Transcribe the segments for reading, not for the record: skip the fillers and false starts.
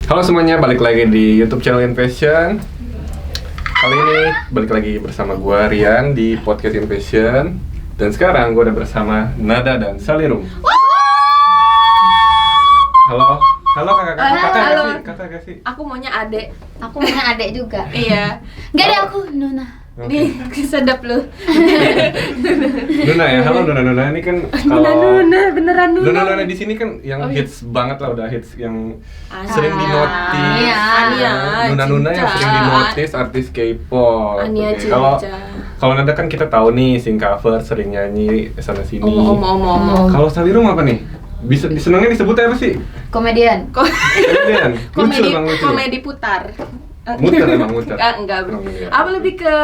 Halo semuanya, balik lagi di YouTube channel Invasion. Kali ini balik lagi bersama gua Rian di podcast Invasion. Dan sekarang gua udah bersama Nada dan Salirum. Halo, halo kakak, kata gak sih? Aku maunya adek. Aku punya adek juga. Iya. Enggak ada aku, Nuna. Nih, sedap lu. Nuna ya, halo Nuna. Ini kan kalau Nuna, beneran Nuna. Nuna di sini kan yang hits banget lah, udah hits yang Ania. sering dinotis. Iya. Ania, Nuna yang Cinca. sering dinotis artis K-pop. Ania Oke, Kalau Cinca. Nada kan kita tahu nih, sing cover, sering nyanyi sana sini. Omong. Kalau Salirum apa nih? Bisa disenengnya disebutnya apa sih? Komedian. Komedian. Lucu emang lucu. Komedi putar. Muter emang muter. Enggak. Oh, iya. Apa lebih ke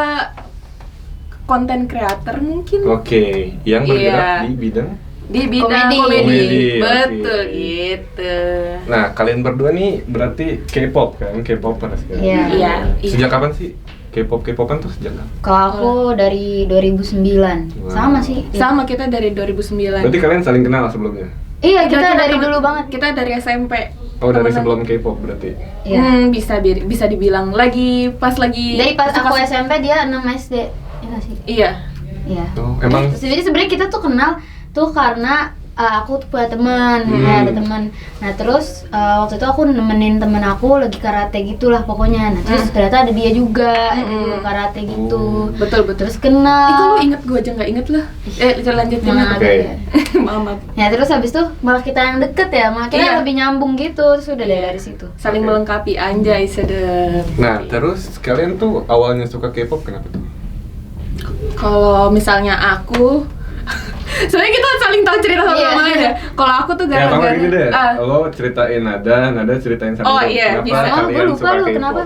konten creator mungkin? Oke, yang bergerak Iya. di bidang. Di bidang Komedi. komedi. Komedi, Betul oke. gitu. Nah, kalian berdua nih berarti K-pop kan? K-popper sekarang. Iya. Iya. Sejak kapan sih? K-popan tuh sejak kapan? Kalau aku dari 2009. Wow. Sama sih. Sama kita dari 2009. Berarti kalian saling kenal sebelumnya? Iya, kita dari temen- dulu banget. Kita dari SMP. Oh, dari Temenan. sebelum K-pop berarti? Iya. Bisa dibilang pas lagi Dari pas aku suka- SMP dia 6 SD. Iya nggak sih? Iya. Iya. Oh, emang Jadi sebenarnya kita tuh kenal tuh karena aku tuh punya teman, ya, ada teman. Nah terus waktu itu aku nemenin temen aku lagi karate gitulah pokoknya. Nah terus ternyata ada dia juga, juga karate gitu. Betul. Terus kenal. Kok lu inget gue aja nggak inget lah. Lanjutin Nah, apa? Oke. Maaf. Ya terus habis itu malah kita yang deket ya, malah kita Iya. lebih nyambung gitu. Terus udah dari situ. Saling Oke. melengkapi, anjay sedep. Nah, terus kalian tuh awalnya suka K-pop kenapa tuh? Kalau misalnya aku sebenarnya kita saling tahu cerita sama Iya. orang lain ya. Kalau aku tuh Ya, kalau gara-gara gini deh, Ah, lo ceritain Nada ceritain sama Oh, Rum. iya, Kenapa bisa. Oh, gue kalian lupa suka lu K-pop? kenapa?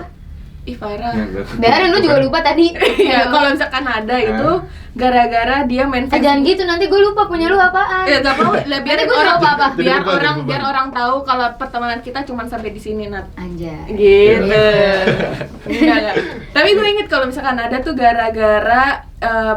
ih parah. Ya, berarti- Biarin lu juga lupa tadi. Iya, kalau misalkan ada itu gara-gara dia main Jangan gitu, nanti gue lupa punya lu apaan. Ya gak mau, lah biar Nanti gua orang jawab apa? Jadi beban. biar orang tahu kalau pertemanan kita cuma sampai di sini, Nat. Anjay. Gitu. Iya. Enggak. Tapi gue inget kalau misalkan ada tuh gara-gara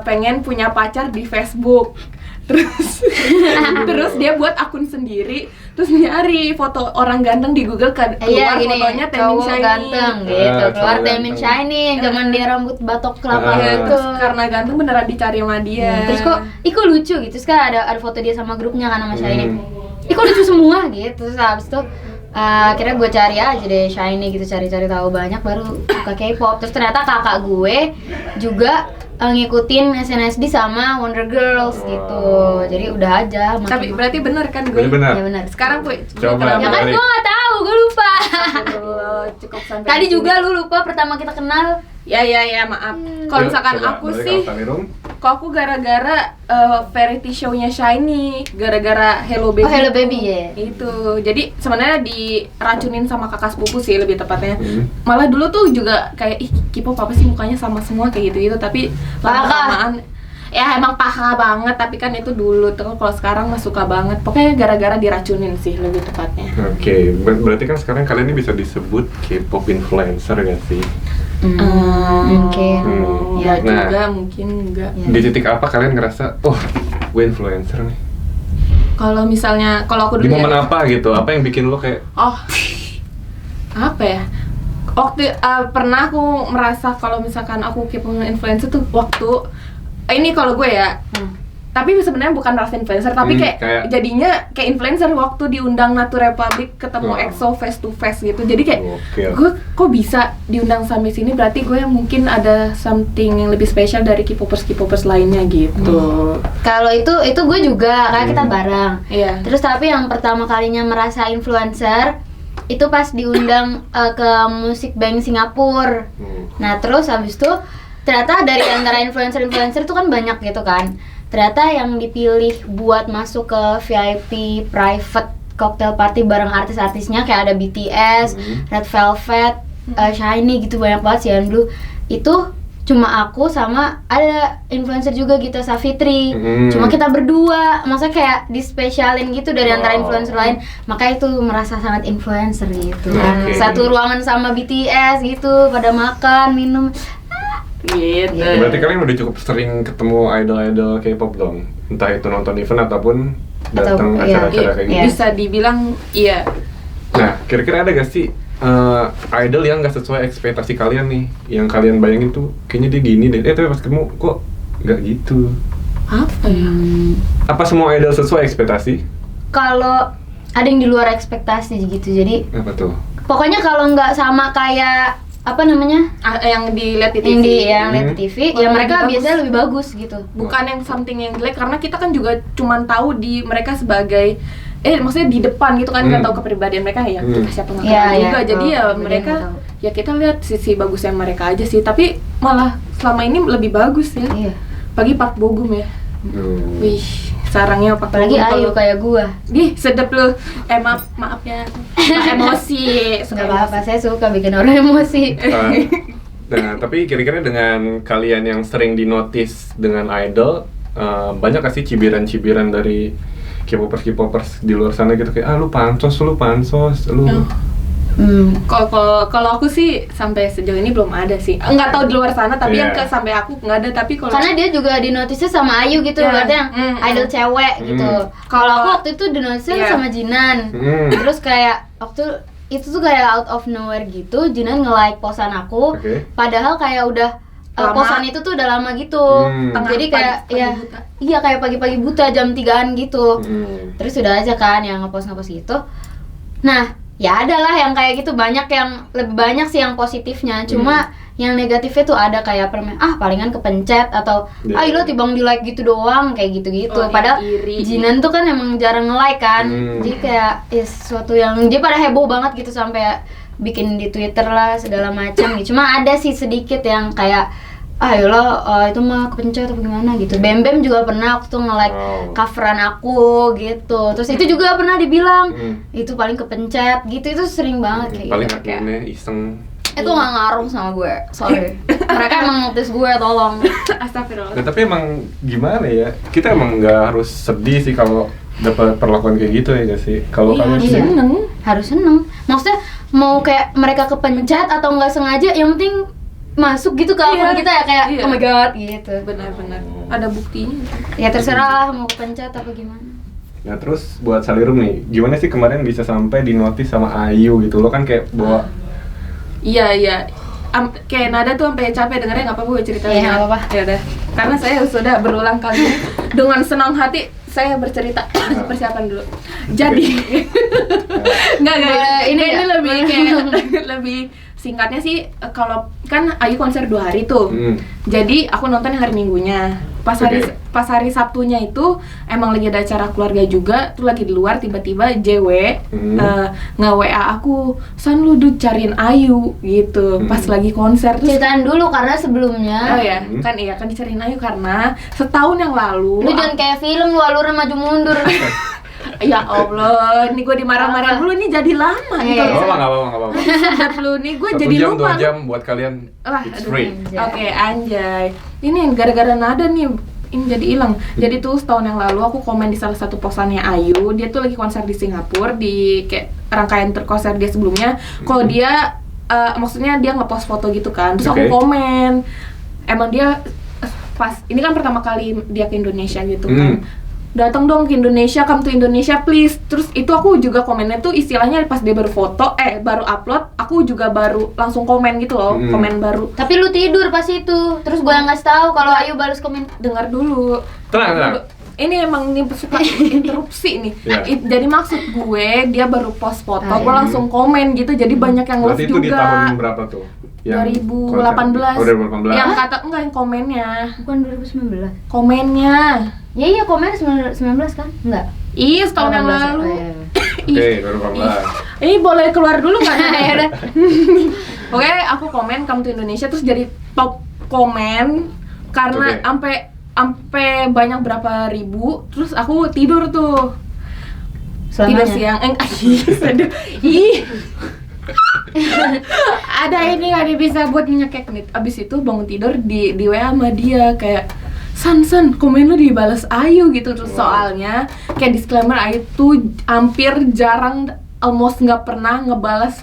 pengen punya pacar di Facebook. Terus dia buat akun sendiri, terus nyari foto orang ganteng di Google kan Iya keluar gini, fotonya Taemin cowok Shiny. ganteng gitu, Ah, keluar cowok Taemin ganteng. Shiny yang zaman dia rambut batok kelapa Ah. Iya, gitu. terus karena ganteng beneran dicari sama dia. Terus kok, ih kok lucu gitu, terus kan ada foto dia sama grupnya kan sama Shiny. Hmm. Ih kok lucu semua gitu, terus habis itu akhirnya gue cari aja deh Shiny gitu, cari-cari tahu banyak baru suka K-pop. Terus ternyata kakak gue juga ngikutin SNSD sama Wonder Girls gitu, jadi udah aja. Tapi berarti bener kan gue? Bener-bener. Ya benar. Sekarang gue Coba. Ya kan Balik. gue nggak tahu, gue lupa. cukup sampai Tadi di sini. juga lu lupa pertama kita kenal. Ya maaf. Kalau misalkan Coba, aku balik sih, kalau Salirum. kok aku gara-gara variety show-nya Shiny, gara-gara Hello Baby. Oh, Hello Baby, ya. Itu. Jadi sebenarnya diracunin sama kakak sepupu sih lebih tepatnya. Hmm. Malah dulu tuh juga kayak ih K-pop apa sih mukanya sama semua kayak gitu-gitu, tapi lama-lamaan ya emang paha banget, tapi kan itu dulu tuh. Kalau sekarang mah suka banget. Pokoknya gara-gara diracunin sih lebih tepatnya. Oke, berarti kan sekarang kalian ini bisa disebut K-pop influencer gak sih? Mungkin. Ya Nah. juga mungkin enggak. Ya. Di titik apa kalian ngerasa, oh gue influencer nih? Kalau misalnya kalau aku Di dulu momen ya, apa gitu? Apa yang bikin lo kayak, oh apa ya? Waktu pernah aku merasa kalau misalkan aku K-pop influencer tuh waktu ini kalau gue ya. Tapi sebenarnya bukan rasa influencer, tapi kayak jadinya kayak influencer waktu diundang Natu Republic ketemu Oh. EXO face to face gitu. Jadi kayak Gokil. gue kok bisa diundang sampai sini, berarti gue mungkin ada something yang lebih spesial dari K-popers lainnya gitu. Kalau itu gue juga kayak kita bareng. Iya. Terus tapi yang pertama kalinya merasa influencer itu pas diundang ke Music Bank Singapura. Nah terus habis itu ternyata dari antara influencer-influencer itu kan banyak gitu kan. Ternyata yang dipilih buat masuk ke VIP private cocktail party bareng artis-artisnya kayak ada BTS, Red Velvet, Shiny gitu, banyak banget sih Blue. Itu cuma aku sama ada influencer juga gitu, Savitri. Cuma kita berdua, maksudnya kayak dispesialin gitu dari antara influencer lain. Makanya itu merasa sangat influencer gitu kan. Oke. Satu ruangan sama BTS gitu, pada makan, minum. Gitu. berarti kalian udah cukup sering ketemu idol-idol K-pop dong? Entah itu nonton event ataupun datang Atau, iya, acara-acara kayak iya. gitu. Bisa dibilang iya. Nah, kira-kira ada gak sih idol yang nggak sesuai ekspektasi kalian nih, yang kalian bayangin tuh kayaknya dia gini deh, tapi pas ketemu kok nggak gitu. Apa ya? Apa semua idol sesuai ekspektasi? Kalau ada yang di luar ekspektasi gitu, jadi Apa tuh? pokoknya kalau nggak sama kayak apa namanya Yang dilihat di TV. yang lihat di TV, ya Oh, mereka lebih biasanya bagus. lebih bagus gitu. Bukan yang something yang jelek, karena kita kan juga cuman tahu di mereka sebagai maksudnya di depan gitu kan, nggak tahu kepribadian mereka ya, kita siapa nggak Iya, kenal iya, juga, jadi ya kepribadian mereka nggak tahu. ya kita lihat sisi bagusnya mereka aja sih, tapi malah selama ini lebih bagus ya. Iya. Pagi Park Bogum ya, wih sarangnya Park Apalagi Bogum. Ayu kayak gua. Dih sedep lu, maaf ya, emosi, Nggak apa-apa, saya suka bikin orang emosi. Nah, tapi kira-kira dengan kalian yang sering dinotis dengan idol, banyak kasih cibiran-cibiran dari K-popers di luar sana gitu, kayak lu pansos, lu. Kalau aku sih sampai sejauh ini belum ada sih. Nggak tahu di luar sana, tapi yang ke sampai aku nggak ada. Tapi kalau Karena dia juga dinotisnya sama Ayu gitu, Iya. berarti yang idol cewek gitu. Kalau aku waktu itu dinotisnya Iya. sama Jinan. Terus kayak waktu itu tuh kayak out of nowhere gitu, Jinan nge-like posan aku. Oke. Padahal kayak udah Lama. posan itu tuh udah lama gitu. Tengah Jadi kayak pagi ya buta. iya kayak pagi-pagi buta jam 3-an gitu. Terus udah aja kan yang ngepost gitu. Nah, ya adalah yang kayak gitu, banyak yang lebih banyak sih yang positifnya. Cuma yang negatifnya tuh ada kayak palingan kepencet atau lo tibang di like gitu doang, kayak gitu-gitu. Oh, Padahal iri. Jinan tuh kan emang jarang nge-like kan. Jadi kayak ya sesuatu yang dia pada heboh banget gitu sampai bikin di Twitter lah segala macam gitu. Cuma ada sih sedikit yang kayak itu mah kepencet atau gimana gitu. Bem Bem juga pernah waktu tuh nge-like coveran aku gitu. Terus itu juga pernah dibilang itu paling kepencet gitu. Itu sering banget kayak Paling gitu. akhirnya iseng. Itu nggak ngaruh sama gue, sorry. Mereka emang notice gue, tolong. Astagfirullah. Nah, tapi emang gimana ya? Kita emang nggak harus sedih sih kalau dapat perlakuan kayak gitu ya nggak sih? Kalau kalian Harus sih, seneng. Harus seneng. Maksudnya mau kayak mereka kepencet atau nggak sengaja, yang penting masuk gitu ke akun kita ya kayak Iya. oh my god gitu. Benar-benar ada buktinya. Ya terserah lah mau kepencet apa gimana. Nah terus buat Salirum nih, gimana sih kemarin bisa sampai dinotis sama Ayu gitu? Lo kan kayak bawa Iya. Kayak Nada tuh sampai capek dengernya, nggak apa-apa gue ceritain. Iya, nggak apa-apa. Ya udah. Karena saya sudah berulang kali dengan senang hati saya bercerita. Persiapan dulu. Jadi nggak ini lebih kayak lebih singkatnya sih, kalau kan Ayu konser 2 hari tuh. Jadi aku nonton yang hari Minggunya. Pas hari Sabtunya itu emang lagi ada acara keluarga juga, tuh lagi di luar, tiba-tiba JW nge-WA aku, "San lu cariin Ayu" gitu. Pas lagi konser terus Ceritain dulu karena sebelumnya kan dicariin Ayu karena setahun yang lalu lu jangan kayak film lu alurnya maju mundur. ya Allah, ini gue dimarah-marahin dulu nih jadi lama nih Nggak kalau apa-apa. sedap lu nih, gue 1 jadi jam, lupa. 2 jam buat kalian, Wah, it's aduh. free. Oke, anjay. Ini gara-gara Nada nih, ini jadi hilang. Jadi tuh setahun yang lalu aku komen di salah satu postannya Ayu, dia tuh lagi konser di Singapura, di kayak rangkaian konser dia sebelumnya. Kalau dia, maksudnya dia ngepost foto gitu kan, terus aku komen. Emang dia pas, ini kan pertama kali dia ke Indonesia gitu kan. Datang dong ke Indonesia, come to Indonesia please. Terus itu aku juga komennya tuh istilahnya pas dia baru foto, baru upload, aku juga baru langsung komen gitu loh, komen baru. Tapi lu tidur pas itu. Terus gue yang ngasih tahu kalau Ayu balas komen. Dengar dulu. Tenang. Ini emang ini suka interupsi nih. Jadi maksud gue dia baru post foto, gue langsung komen gitu. Jadi banyak yang love Berarti itu juga. di tahun berapa tuh? 2018. Oh, 2018. Yang kata enggak, yang komennya. Bukan 2019. Komennya. Iya komen 19 kan? Enggak. Iya, setahun yang 18 ya? lalu. Oh, iya. Oke, 2018. Ini boleh keluar dulu nggak? Ya udah. Oke, aku komen come to Indonesia, terus jadi top komen karena sampai banyak berapa ribu. Terus aku tidur tuh. Tidur siang. Aduh. Ih. Ada ini nggak bisa buat nyekek nih. Abis itu bangun tidur di WA sama dia kayak San, komen lu dibalas Ayu gitu. Terus soalnya kayak disclaimer, Ayu tuh hampir jarang, almost nggak pernah ngebalas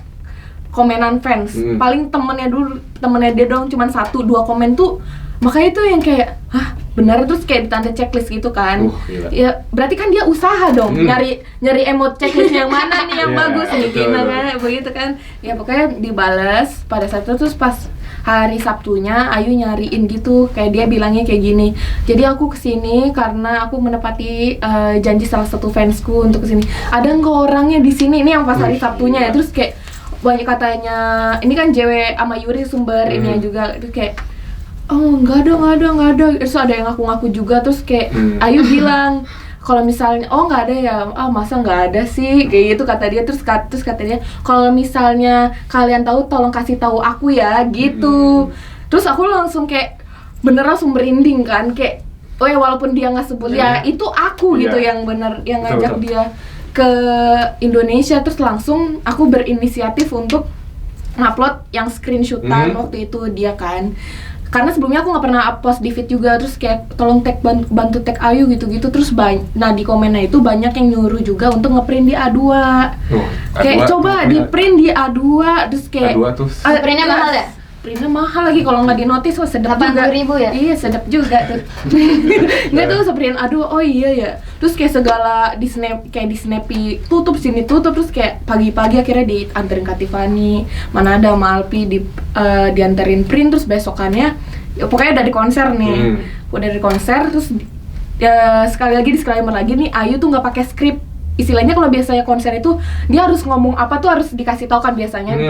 komenan fans. Paling temennya dia doang cuman 1-2 komen tuh Makanya itu yang kayak, hah benar, terus kayak ditanda checklist gitu kan. Gila. Ya berarti kan dia usaha dong nyari emot checklist yang mana nih yang Iya, bagus nih betul. gitu kan, begitu kan. Ya pokoknya dibales pada saat itu. Terus pas hari Sabtunya Ayu nyariin gitu, kayak dia bilangnya kayak gini, jadi aku kesini karena aku menepati janji salah satu fansku untuk kesini. Ada nggak orangnya di sini? Ini yang pas hari Wih, Sabtunya ya. gila. Terus kayak banyak katanya, ini kan JW sama Yuri sumber ini juga. Terus kayak, oh nggak ada. Terus ada yang ngaku-ngaku juga. Terus kayak Ayu bilang, kalau misalnya nggak ada ya, masa nggak ada sih, kayak gitu kata dia. Terus kata dia, kalau misalnya kalian tahu tolong kasih tahu aku ya gitu. Terus aku langsung kayak bener langsung merinding kan, kayak oh ya walaupun dia nggak sebut ya itu aku gitu yang bener yang ngajak Betul. dia ke Indonesia. Terus langsung aku berinisiatif untuk ngupload yang screenshotan waktu itu dia kan, karena sebelumnya aku nggak pernah post di feed juga. Terus kayak tolong tag bantu tag Ayu gitu-gitu. Terus nah di komennya itu banyak yang nyuruh juga untuk ngeprint di A2. Kayak A2, coba di print di A2. Terus kayak A2 tuh Printnya mahal ya? Printnya mahal lagi, kalau nggak di notice sedap juga. 80.000 ya? Iya sedap juga tuh. Nggak tuh seprint A2, oh iya ya. Terus kayak segala di snappy tutup sini tutup. Terus kayak pagi-pagi akhirnya dianterin Kak Tiffany, Manada sama Alpi dianterin print. Terus besokannya ya pokoknya udah di konser nih. Udah di konser. Terus ya sekali lagi disclaimer lagi nih, Ayu tuh nggak pakai skrip. Istilahnya kalau biasanya konser itu dia harus ngomong apa tuh harus dikasih tahu kan biasanya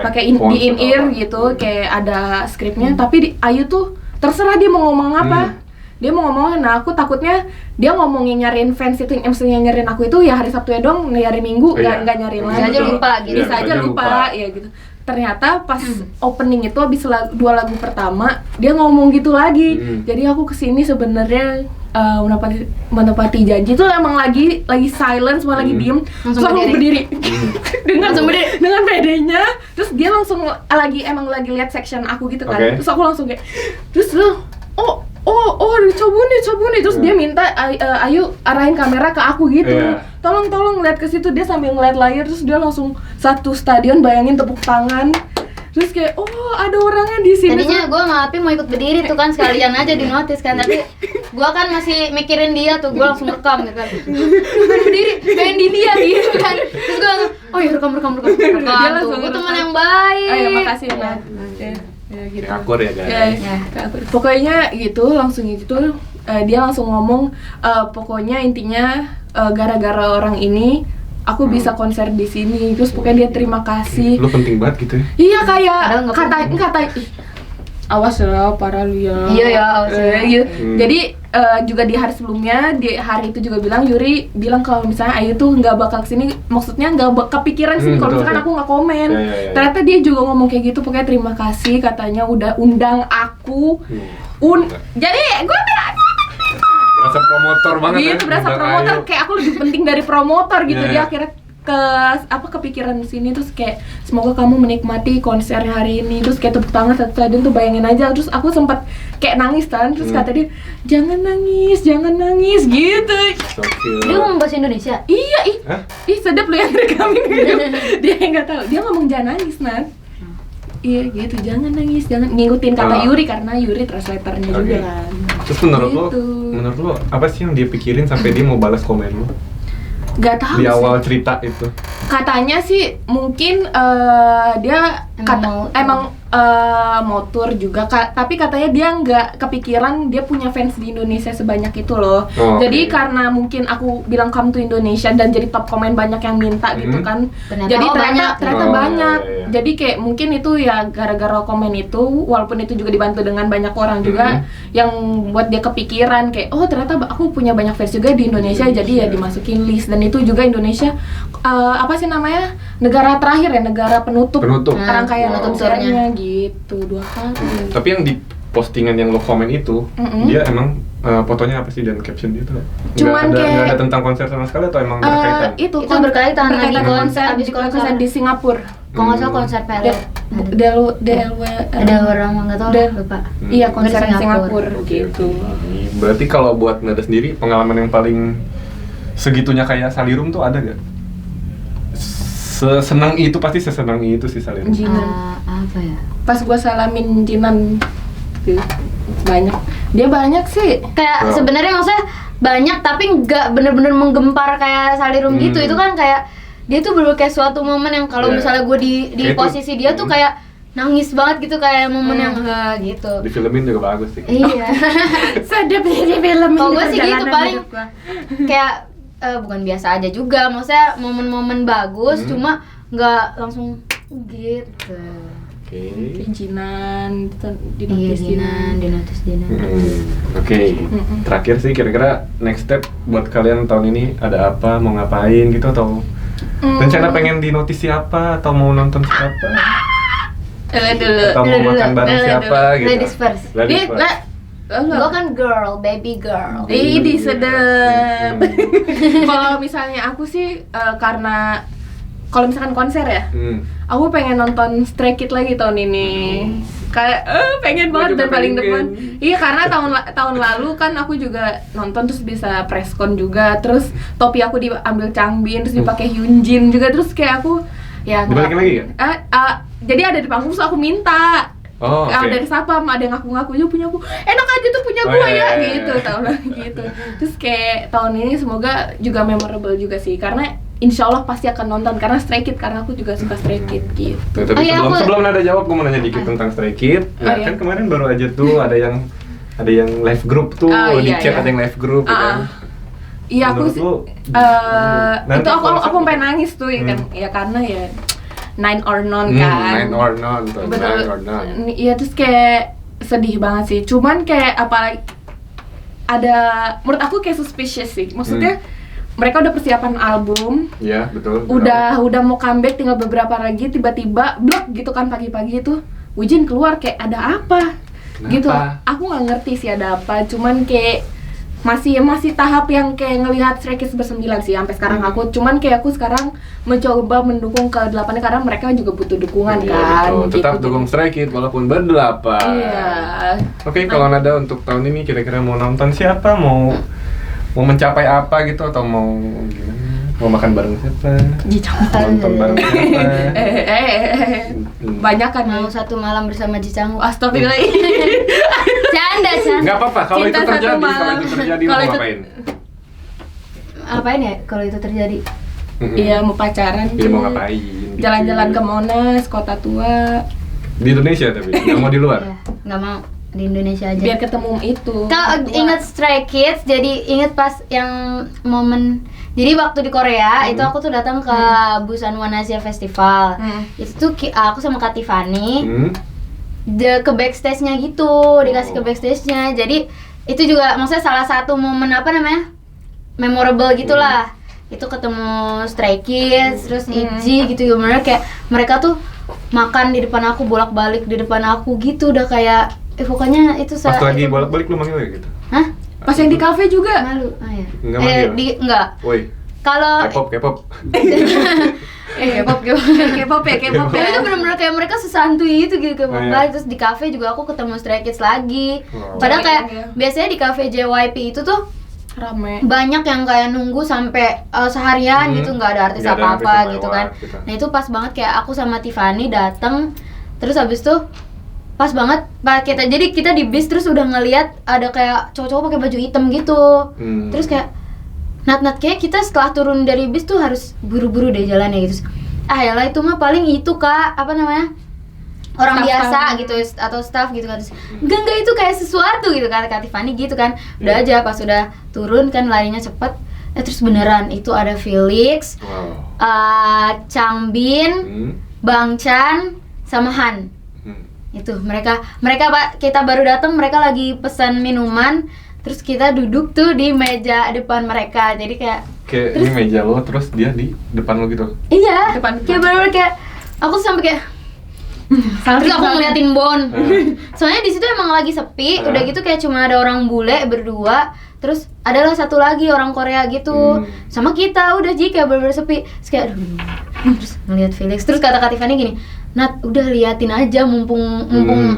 pakai di in ear gitu, kayak ada skripnya. Tapi Ayu tuh terserah dia mau ngomong apa. Dia mau ngomong, nah aku takutnya dia ngomongin nyariin fans itu, maksudnya nyariin aku itu ya hari Sabtu ya dong, hari Minggu nggak nyariin lagi. Bisa aja lupa gitu. Bisa aja lupa ya gitu. Ternyata pas opening itu habis 2 lagu pertama dia ngomong gitu lagi. Jadi aku kesini sebenarnya menepati janji. Itu emang lagi silent, semua lagi diem. Langsung Terus aku berdiri dengan bedanya. Terus dia langsung lagi lihat section aku gitu kan. Terus aku langsung kayak, terus coba nih. Terus dia minta Ayu arahin kamera ke aku gitu. Tolong lihat ke situ. Dia sambil ngeliat layar. Terus dia langsung satu stadion bayangin tepuk tangan. Terus kayak, oh ada orangnya di sini. Tadinya gue sama Api mau ikut berdiri tuh kan, sekalian aja di notice kan. Tapi gue kan masih mikirin dia tuh, gue langsung rekam gitu kan. Pengen berdiri, pengen di dia gitu kan. Terus gue langsung, oh ya rekam. Dia langsung Gue teman yang baik. Ayo makasih ya Nat. Ya gitu. akur ya guys. Pokoknya gitu, langsung gitu. Dia langsung ngomong, pokoknya intinya gara-gara orang ini aku bisa konser di sini. Terus pokoknya dia terima kasih. Lu penting banget gitu ya. Iya kayak Padahal nggak kata awas lah parah lu ya. Iya ya, awas ya. Gitu. Jadi juga di hari sebelumnya, di hari itu juga Yuri bilang kalau misalnya Ayu tuh nggak bakal kesini, maksudnya nggak kepikiran sini kalau misalkan aku nggak komen. Ternyata dia juga ngomong kayak gitu. Pokoknya terima kasih katanya udah undang aku. Jadi gue Berasa promotor banget gitu, berasa promotor, kayak aku lebih penting dari promotor gitu. Dia akhirnya kepikiran sini. Terus kayak semoga kamu menikmati konser hari ini. Terus kayak tepuk tangan satu stadion tuh, bayangin aja. Terus aku sempat kayak nangis kan. Terus kata dia jangan nangis gitu. Dia ngomong bahasa Indonesia? Iya ih sedap lu yang rekamin. Dia nggak tahu, dia ngomong jangan nangis Nat. Iya gitu, jangan nangis, jangan ngikutin kata Yuri karena Yuri translatornya juga kan. Terus menurut lo apa sih yang dia pikirin sampai dia mau balas komen lo? Gak tahu di awal sih. cerita itu. Katanya sih mungkin dia emang mau tour juga, tapi katanya dia nggak kepikiran dia punya fans di Indonesia sebanyak itu loh. Jadi karena mungkin aku bilang come to Indonesia dan jadi top komen banyak yang minta gitu kan. Ternyata Ternyata banyak. Iya. Jadi kayak mungkin itu ya gara-gara komen itu, walaupun itu juga dibantu dengan banyak orang juga yang buat dia kepikiran kayak oh ternyata aku punya banyak fans juga di Indonesia. Jadi ya dimasukin list. Dan itu juga Indonesia apa sih namanya, negara terakhir ya, negara penutup rangkaian konsernya gitu 2 kali. Tapi yang di postingan yang lo komen itu dia emang fotonya apa sih dan caption dia tuh? Cuman nggak ada tentang konser sama sekali atau emang berkaitan? Itu berkaitan lagi konser di Singapura. Kalau nggak salah konser PL. Ada orang nggak tahu, lupa. Iya konser di Singapura gitu. Berarti kalau buat Nada sendiri pengalaman yang paling segitunya kayak Salirum tuh ada gak? Sesenang itu, pasti sesenang itu sih Salirum. Jinan. Apa ya? Pas gua salamin Jinan gitu. Banyak. Dia banyak sih. Kayak Wow. sebenarnya maksudnya banyak tapi nggak bener-bener menggempar kayak Salirum gitu. Itu kan kayak dia tuh bener kayak suatu momen yang kalau Yeah. misalnya gue di Kayak itu- posisi dia tuh kayak nangis banget gitu, kayak momen yang gitu. Di filmin juga bagus sih. Iya. Sedap di film Kalau ini gue sih gitu perjalanan paling hidup gua. kayak bukan biasa aja juga, maksudnya momen-momen bagus cuma nggak langsung gitu. Oke. Perizinan, Iya, dinotis. Oke. Terakhir sih kira-kira next step buat kalian tahun ini ada apa, mau ngapain gitu atau rencana pengen dinotisi apa atau mau nonton siapa Dulu. atau mau makan bareng dulu. siapa gitu. Ladies first. Ladies first. Gue kan girl, baby girl. Ini sedap. Kalau misalnya aku sih karena kalau misalkan konser ya, aku pengen nonton Stray Kids lagi tahun ini. Kayak pengen Gua banget juga dan paling pengen. depan. Iya, karena tahun lalu kan aku juga nonton terus bisa preskon juga, terus topi aku diambil Changbin, terus dipakai Hyunjin juga, terus kayak aku ya Dibalikin lagi kan? jadi ada di panggung terus aku minta. Oh, oke. Dari Sapam ada yang ngaku-ngaku juga punya aku, enak aja tuh punya Oh, gue iya, ya iya, gitu, iya. tau lah gitu. Terus kayak tahun ini semoga juga memorable juga sih, karena insya Allah pasti akan nonton karena Stray Kids, karena aku juga suka Stray Kids gitu. Tuh, tapi Oh, iya, sebelum Nada jawab, gue mau nanya dikit tentang Stray Kids. Nah, iya. kan kemarin baru aja tuh ada yang live group tuh, di Iya, chat iya. ada yang live group gitu kan. Iya aku Menurut sih, lu, nanti itu aku konsep- sampai nangis tuh ya kan, ya karena ya Nine or None kan. Nine or None tuh, Betul. Nine or None. Iya, terus kayak sedih banget sih. Cuman kayak apalagi ada, menurut aku kayak suspicious sih. Maksudnya mereka udah persiapan album, Iya, betul. udah mau comeback, tinggal beberapa lagi, tiba-tiba blok gitu kan pagi-pagi itu Wujin keluar kayak ada apa Kenapa? gitu. Aku nggak ngerti sih ada apa, cuman kayak masih tahap yang kayak ngelihat Stray Kids bersembilan sih sampai sekarang aku. Cuman kayak aku sekarang mencoba mendukung ke delapannya karena mereka juga butuh dukungan Iya, kan. betul. Tetap gitu. dukung Stray Kids walaupun berdelapan. Iya. Oke, kalau Nada untuk tahun ini kira-kira mau nonton siapa, mau mencapai apa gitu atau mau gimana? Mau makan bareng siapa? Mau nonton bareng siapa? Banyak kan Mau ya. satu malam bersama Jicanggu. Astagfirullah. Canda. Nggak apa-apa, kalau itu Cinta satu terjadi, malam. kalau itu terjadi Kalau mau itu- ngapain? Apain ya kalau itu terjadi? Iya, mau pacaran. Iya, mau cuy. ngapain? Jalan-jalan ke dikit. Monas, Kota Tua. Di Indonesia tapi, nggak mau di luar? Ya, nggak mau di Indonesia aja. Biar ketemu itu. Kalau Tua. inget Stray Kids, jadi inget pas yang momen. Jadi waktu di Korea itu aku tuh datang ke Busan One Asia Festival. Itu tuh aku sama Kak Tiffany ke backstage-nya gitu, dikasih ke backstage-nya. Jadi itu juga maksudnya salah satu momen apa namanya? Memorable gitulah. Itu ketemu Stray Kids, terus ITZY gitu, bener kayak mereka tuh makan di depan aku, bolak-balik di depan aku gitu, udah kayak pokoknya itu Pas lagi itu- bolak-balik lu manggil kayak gitu? Hah? Pas yang di kafe juga. Malu. Ah ya. Enggak manggil? Enggak. Woi, Kalau K-pop. K-pop K-pop ya. tapi itu benar-benar kayak mereka sesantuy itu gitu kayak Oh, iya. balik. Terus di kafe juga aku ketemu Stray Kids lagi. Wow. Padahal kayak Iya. biasanya di kafe JYP itu tuh Rame. banyak yang kayak nunggu sampai seharian gitu, nggak ada artis Nggak ada apa-apa artis yang gitu lewat, kan. gitu. Nah itu pas banget kayak aku sama Tiffany dateng, terus habis itu pas banget jadi kita di bis terus udah ngelihat ada kayak cowok-cowok pakai baju hitam gitu. Terus kayak Nat kayak kita setelah turun dari bis tuh harus buru-buru deh jalannya gitu. Ah yalah itu mah paling itu Kak, apa namanya? Orang Staff biasa kan. gitu atau staff gitu kan. Terus, enggak itu kayak sesuatu gitu kata Kak Tiffany gitu kan. Udah Iya. aja pas udah turun kan larinya cepet. Terus beneran itu ada Felix, Wow. Changbin, Bang Chan sama Han. Itu mereka Pak, kita baru datang mereka lagi pesan minuman, terus kita duduk tuh di meja depan mereka. Jadi kayak Kayak ini meja lo, terus dia di depan lo gitu. iya, Depan. kayak bener-bener kayak aku tuh sampai kayak terus aku ngeliatin Bon. Soalnya di situ emang lagi sepi, udah gitu kayak cuma ada orang bule berdua, terus adalah satu lagi orang Korea gitu. Sama kita udah kayak bener-bener sepi. Terus kayak aduh. Terus ngeliat Felix, terus kata Kak Tiffany gini, Nat udah liatin aja mumpung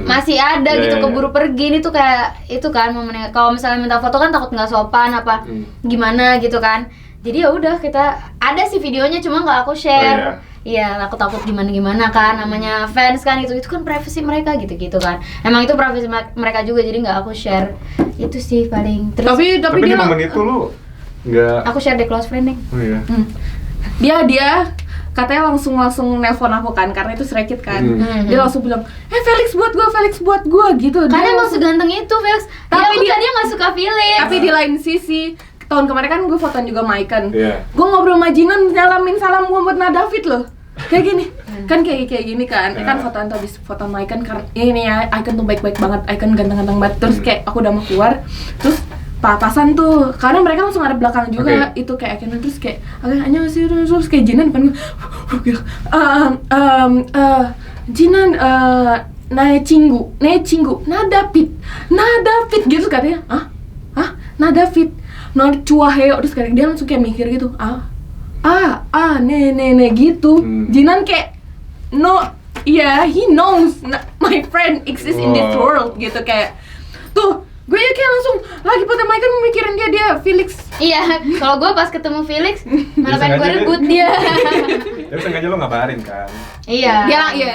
masih ada Iya, gitu, iya. keburu pergi. Ini tuh kayak itu kan momennya. Kalau misalnya minta foto kan takut nggak sopan apa gimana gitu kan. Jadi ya udah, kita ada sih videonya cuma nggak aku share. Iya, aku takut gimana kan, namanya fans kan, itu kan privasi mereka gitu kan. Emang itu privasi mereka juga, jadi nggak aku share. Itu sih paling. Terus Tapi Tapi di dia momen itu lu nggak. aku share di close friend. Oh iya. dia katanya langsung nelpon aku kan, karena itu Stray Kids kan. Dia langsung bilang, Felix buat gua gitu. Karena Dia emang langsung- seganteng itu, Felix. Tapi Tapi dia nggak suka Felix. Tapi di lain sisi, tahun kemarin kan gue fotoan juga sama Icon. Iya. Gue ngobrol sama Jinan, nyalamin salam gue buat David loh. Kayak gini, kan kayak gini kan. Kan fotoan tuh habis foto sama Icon, karena ini ya Icon tuh baik-baik banget, Icon ganteng-ganteng banget. Terus kayak aku udah mau keluar, terus papasan tuh, karena mereka langsung ada belakang juga. Itu kayak Icon, terus kayak hanya masih terus kayak Jinan depan gue. Jinan Necinggu, David gitu katanya. David, cuaheo, terus kayak dia langsung kayak mikir gitu, gitu. Jinan kayak, he knows my friend exists in this world gitu, kayak tuh gue ya kayak langsung lagi pada Mike kan mikirin dia Felix. Iya, kalau gue pas ketemu Felix malah pengen gue sengaja rebut dia. Tapi sengaja lo ngabarin kan. Iya.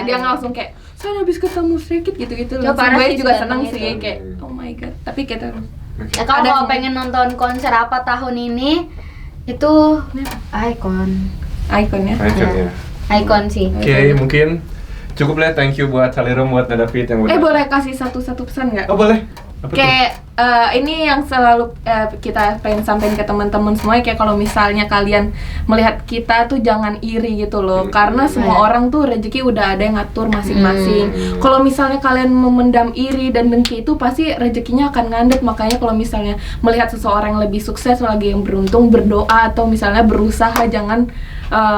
Dia langsung kayak, saya habis ketemu sedikit gitu. Coba Langsung gue sih juga seganteng seneng sih itu. kayak, oh my god. Tapi kita Ya, kalau Ada mau sih. pengen nonton konser apa tahun ini itu Icon. Icon ya. Akhirnya. Icon sih. Oke, mungkin cukup lah. Thank you buat Salirum, buat David yang udah. Boleh kasih satu pesan nggak? Oh boleh. Apa tuh? Kayak ini yang selalu kita pengen sampaikan ke teman-teman semua, kayak kalau misalnya kalian melihat kita tuh jangan iri gitu loh, karena semua orang tuh rezeki udah ada yang ngatur masing-masing. Kalau misalnya kalian memendam iri dan dengki itu pasti rezekinya akan ngandet. Makanya kalau misalnya melihat seseorang yang lebih sukses, lagi yang beruntung, berdoa atau misalnya berusaha, jangan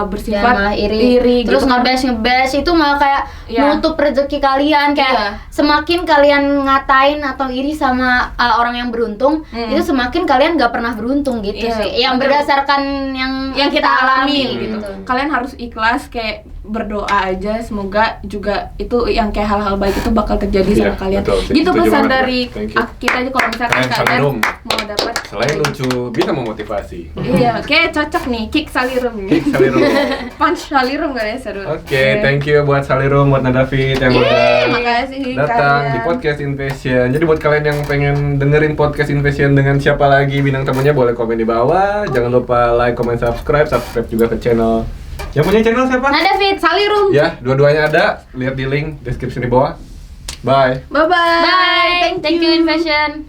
bersifat Jangan malah iri. Terus gitu. ngebes itu malah kayak nutup rezeki kalian, kayak semakin kalian ngatain atau iri sama orang yang beruntung, itu semakin kalian nggak pernah beruntung gitu sih. Yang berdasarkan yang kita alami gitu. Kalian harus ikhlas, kayak berdoa aja, semoga juga itu yang kayak hal-hal baik itu bakal terjadi sama kalian. Betul, Gitu setuju pesan banget, dari thank you. kita aja, kalau misalkan Kalian kalian Salirum. mau dapat. Selain lucu, bisa memotivasi. Iya, kayak cocok nih, kick Salirum. Kick Salirum. Punch Salirum gak ya, seru. Oke, thank you buat Salirum, buat David yang udah makasih datang kalian. di podcast Invasion. Jadi buat kalian yang pengen dengerin podcast Invasion dengan siapa lagi bintang tamunya, boleh komen di bawah. Jangan lupa like, comment, subscribe juga ke channel. Yang punya channel siapa? David Salirum. Ya, dua-duanya ada. Lihat di link deskripsi di bawah. Bye. Bye-bye. Bye. Thank you Invasion.